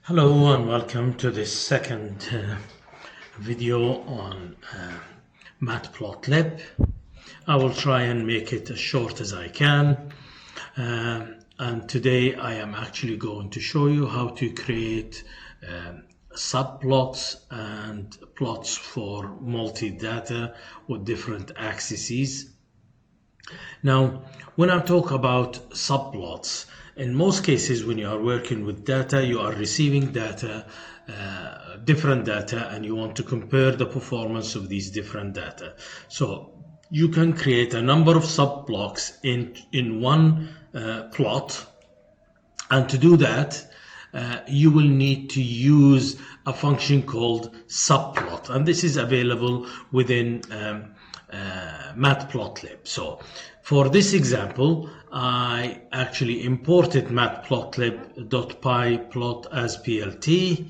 Hello and welcome to this second video on Matplotlib. I will try and make it as short as I can, and today I am actually going to show you how to create subplots and plots for multi-data with different axes. Now, when I talk about subplots, in most cases when you are working with data, you are receiving data, different data, and you want to compare the performance of these different data. So you can create a number of subblocks in one plot, and to do that you will need to use a function called subplot, and this is available within Matplotlib. So for this example, I actually imported matplotlib.pyplot as PLT,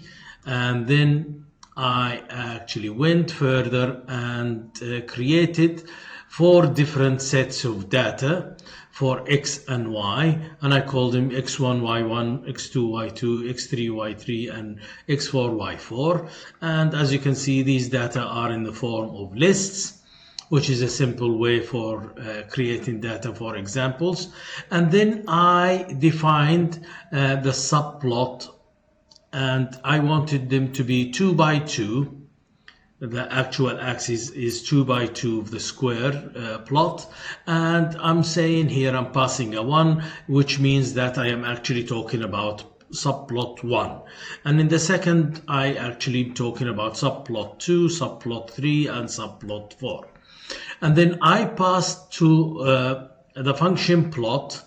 and then I actually went further and created 4 different sets of data for X and Y, and I called them X1, Y1, X2, Y2, X3, Y3, and X4, Y4. And as you can see, these data are in the form of lists, which is a simple way for creating data for examples. And then I defined the subplot, and I wanted them to be 2 by 2. The actual axis is 2 by 2 of the square plot, and I'm saying here I'm passing a 1, which means that I am actually talking about subplot 1, and in the second I actually talking about subplot 2, subplot 3, and subplot 4. And then I passed to the function plot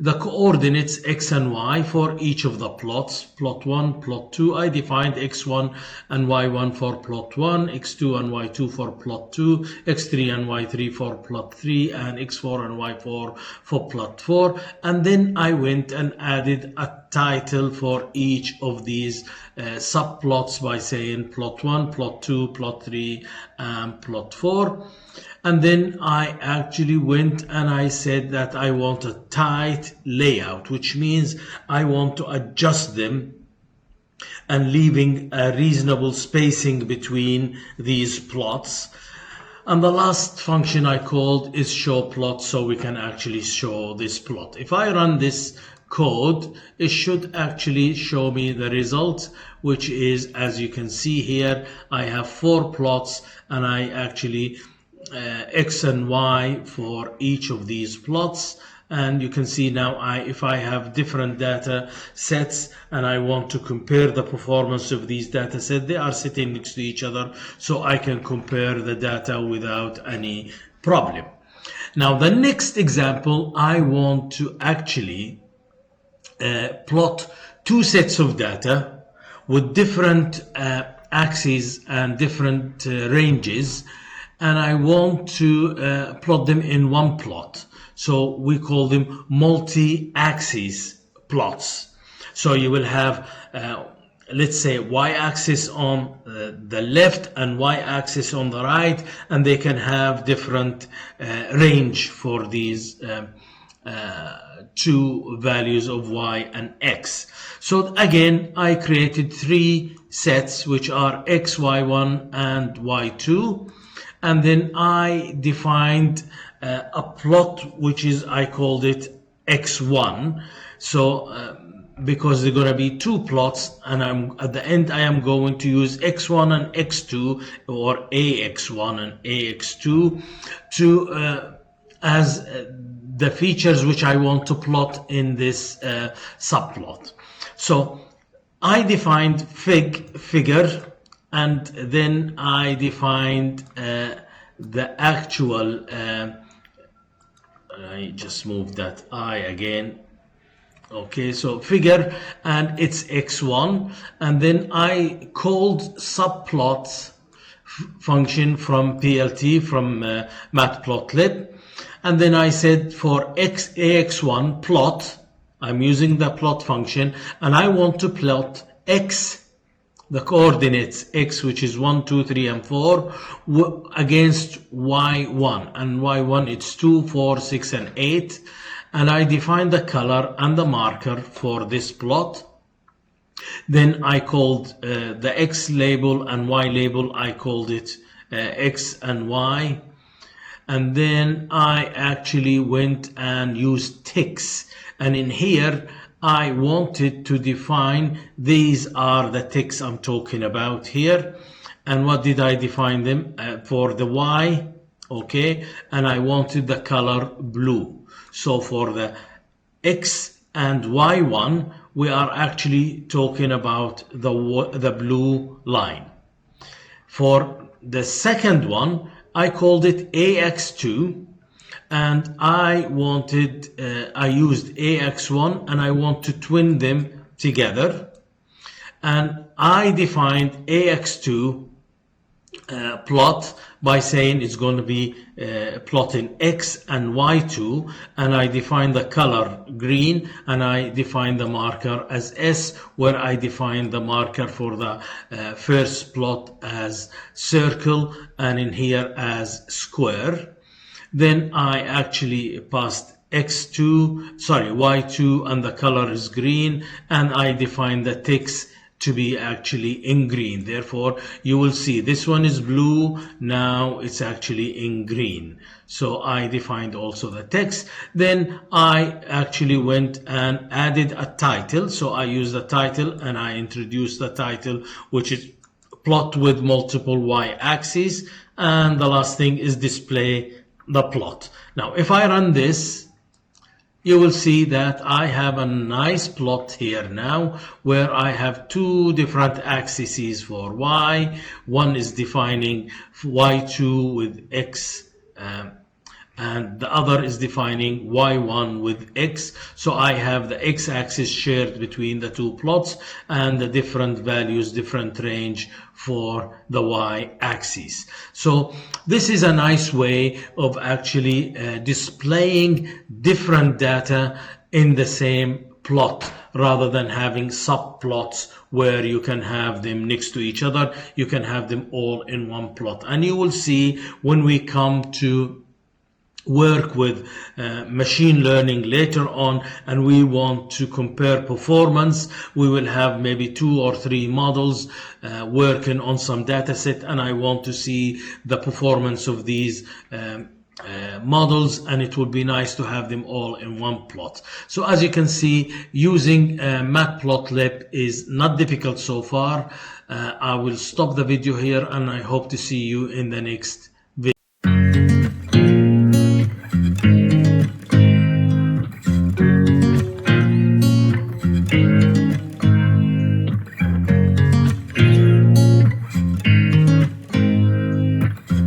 the coordinates X and Y for each of the plots. Plot 1, plot 2, I defined X1 and Y1 for plot 1, X2 and Y2 for plot 2, X3 and Y3 for plot 3, and X4 and Y4 for plot 4. And then I went and added a title for each of these subplots by saying plot 1, plot 2, plot 3, and plot 4. And then I actually went and I said that I want a tight layout, which means I want to adjust them and leaving a reasonable spacing between these plots. And the last function I called is show plot, so we can actually show this plot. If I run this code, it should actually show me the result, which is, as you can see here, I have 4 plots, and I actually X and Y for each of these plots. And you can see now if I have different data sets and I want to compare the performance of these data sets, they are sitting next to each other, so I can compare the data without any problem. Now the next example, I want to actually plot 2 sets of data with different axes and different ranges, and I want to plot them in one plot. So we call them multi-axis plots. So you will have, let's say, y-axis on the left and y-axis on the right, and they can have different range for these 2 values of y and x. So again, I created 3 sets, which are x, y1, and y2. And then I defined a plot, which is, I called it x1. So because they're going to be 2 plots, and at the end I am going to use x1 and x2, or ax1 and ax2 to as the features which I want to plot in this subplot. So I defined figure, and then I defined the actual, I just moved that I again. Okay, so figure, and it's x1, and then I called subplot function from PLT, from Matplotlib, and then I said for ax1 plot, I'm using the plot function, and I want to plot x, the coordinates x, which is 1, 2, 3, and 4, against y1, and y1 it's 2, 4, 6, and 8, and I define the color and the marker for this plot. Then I called the X label and Y label, I called it X and Y. And then I actually went and used ticks. And in here, I wanted to define, these are the ticks I'm talking about here. And what did I define them? For the Y, okay, and I wanted the color blue. So for the X and Y one, we are actually talking about the blue line. For the second one, I called it AX2, and I used AX1, and I want to twin them together. And I defined AX2 plot by saying it's going to be plotting X and Y2, and I define the color green, and I define the marker as S, where I define the marker for the first plot as circle, and in here as square. Then I actually passed Y2, and the color is green, and I define the ticks to be actually in green. Therefore, you will see this one is blue, now it's actually in green. So I defined also the text. Then I actually went and added a title. So I used the title, and I introduced the title, which is plot with multiple y-axes. And the last thing is display the plot. Now, if I run this, you will see that I have a nice plot here now, where I have two different axes for y. One is defining y2 with x, and the other is defining y1 with x. So I have the x-axis shared between the two plots, and the different values, different range for the y-axis. So this is a nice way of actually displaying different data in the same plot, rather than having subplots where you can have them next to each other. You can have them all in one plot. And you will see when we come to work with machine learning later on, and we want to compare performance, we will have maybe 2 or 3 models working on some data set, and I want to see the performance of these models, and it would be nice to have them all in one plot. So as you can see, using Matplotlib is not difficult so far. I will stop the video here, and I hope to see you in the next